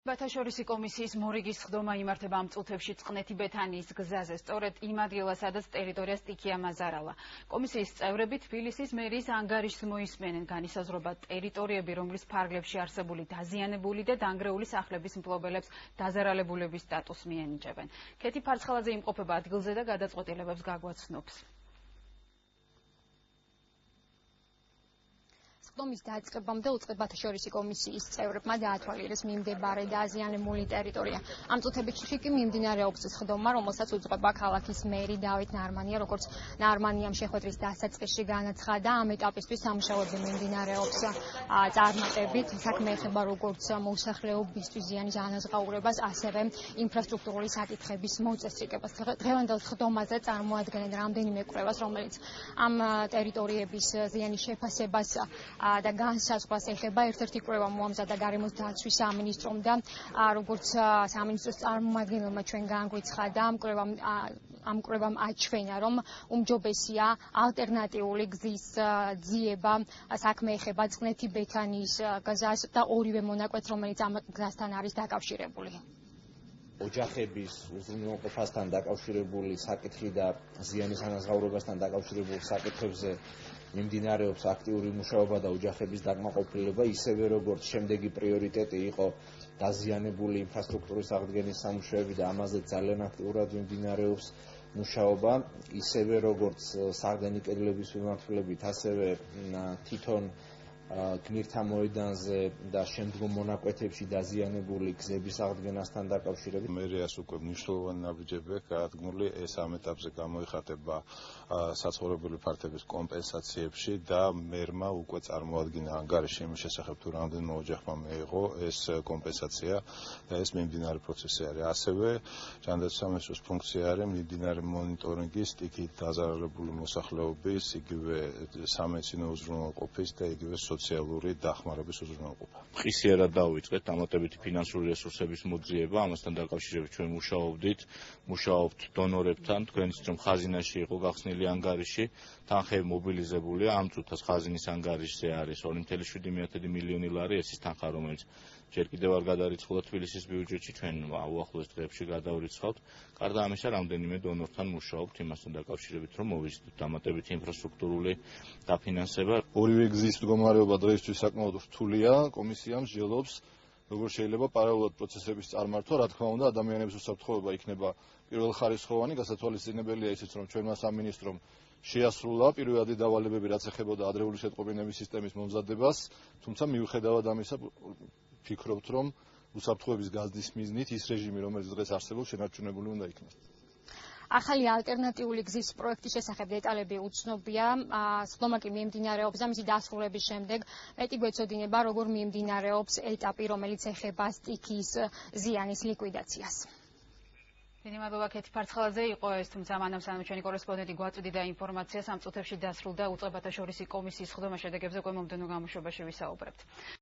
ბათაშორისი კომისიის მორიგის ხდომა იმართება ამ წუთებში წყნეთი ბეთანიის გზაზე, სწორედ იმ ადგილას, სადაც ტერიტორიას სტიქია მაზარალა. კომისიის წევრები თბილისის მერიის ანგარიშს მოისმენენ განისაზღვრება ტერიტორიები, რომლის ფარგლებში არსებული დაზიანებული და დანგრეული სახლების მფლობელებს დაზარალებულების სტატუსს მიენიჭებენ. ქეთი ფარცხალაძე იმყოფება ადგილზე და გადაწყვეტილებებს გაგვაცნობს. ხდომის დაწყებამდე უწყლოდ ბათაშორისი კომისიის წევრებმა დაათვალიერეს მიმდებარე დაზიანებული ტერიტორია. ამ წუთებში კი მიმდინარეობს ხდომა, რომელსაც უწყება ქალაქის მერი დავით ნარმანია, როგორც ნარმანიამ შეხვედრის დასაწყისში განაცხადა, ამ ეტაპისთვის სამუშაოები მიმდინარეობს წარმატებით. საქმე ეხება როგორც მოსახლეობისთვის ზიანის ანაზღაურებას, ასევე ინფრასტრუქტურული საკითხების მოწესრიგებას. დღევანდელ ხდომაზე წარმოადგენენ რამდენიმე კვლევას, რომელიც ამ ტერიტორიების ზიანის შეფასებას და განსაზღვრას ეხება. ერთ-ერთი კვლევა მოამზადა გარემოს დაცვის სამინისტრომ და როგორც სამინისტროს წარმომადგენელმა ჩვენ განგვიცხადა, ამ კვლევამ აჩვენა, რომ უმჯობესია ალტერნატიული გზის ძიება. საქმე ეხება წყნეთი ბეთანიის გზას და ორივე მონაკვეთს, რომელიც ამ გზასთან არის დაკავშირებული. ოჯახების უზრუნველყოფასთან დაკავშირებული საკითხი და ზიანის ანაზღაურებასთან დაკავშირებულ საკითხებზე მიმდინარეობს აქტიური მუშაობა და ოჯახების დაკმაყოფილება, ისევე როგორც შემდეგი პრიორიტეტი იყო დაზიანებული ინფრასტრუქტურის აღდგენის სამუშაოები და ამაზე ძალიან აქტიურად მიმდინარეობს მუშაობა, ისევე როგორც სარდენი კედლების მიმართულებით, ასევე თვითონ გმირთა მოედანზე და შემდგომ მონაკვეთებში დაზიანებული გზების აღდგენასთან დაკავშირებით. მერიას უკვე მნიშვნელოვანი ნაბიჯები აქვს გადადგმული, ეს ამ ეტაპზე გამოიხატება საცხოვრებელი ფართების კომპენსაციებში და მერმა უკვე წარმოადგინა ანგარიში იმის შესახებ, თუ რამდენმა ოჯახმა მიიღო ეს კომპენსაცია და ეს მიმდინარე პროცესი არის. ასევე ჟანდაცვის სამინისტროს ფუნქცია არის მიმდინარე მონიტორინგი სტიქით დაზარალებული მოსახლეობის, იგივე სამედიცინო უზრუნველყოფის და იგივე სოციალური დახმარების უზრუნველყოფა. მყისიერად დავიწყეთ დამატებითი ფინანსური რესურსების მოძიება, ამასთან დაკავშირებით ჩვენ მუშაობთ დონორებთან, თქვენ იცით რომ ხაზინაში იყო გახსნილი ანგარიში, თანხები მობილიზებულია, ამ წუთას ხაზინის ანგარიშზე არის 2.7 მილიონი ლარი, ეს ის თანხა, რომელიც ჯერ კიდევ არ გადარიცხულა თბილისის ბიუჯეტში, ჩვენ უახლოეს დღეებში გადავრიცხავთ. გარდა ამისა, რამდენიმე დონორთან მუშაობთ იმასთან დაკავშირებით, რომ მოვიზიდოთ დამატებითი ინფრასტრუქტურული დაფინანსება. ორივე გზის მდგომარეობა დღეისთვის საკმაოდ რთულია, კომისია მსჯელობს, როგორ შეიძლება პარალელურად პროცესების წარმართვა, რა თქმა უნდა, ადამიანების უსაფრთხოება იქნება პირველხარისხოვანი, გასათვალისწინებელია ისიც, რომ ჩვენმა სამინისტრომ შეასრულა პირველადი დავალებები, რაც ეხებოდა ადრეული შეტყობინების სისტემის მომზადებას, თუმცა მიუხედავად ამისა, ფიქრობთ, რომ უსაფრთხოების გაზრდის მიზნით ის რეჟიმი, რომელიც დღეს არსებობს, შენარჩუნებული უნდა იქნას. ახალი ალტერნატიული გზის პროექტის შესახებ დეტალები უცნობია. ხდომა კი მიმდინარეობს და მისი დასრულების შემდეგ მეტი გვეცოდინება, როგორ მიმდინარეობს ეტაპი, რომელიც ეხება სტიქიის ზიანის ლიკვიდაციას. დიდი მადლობა ქეთი ფარცხალაძე იყო ეს, თუმცა მანამ სანამ ჩვენი კორესპონდენტი გვაწვდიდა ინფორმაციას, ამ წუთებში დასრულდა უწყლოდ ბათაშორისი კომისიის ხდომა, შედეგებზე უკვე მომდევნო გამოშვებაში ვისაუბრებთ.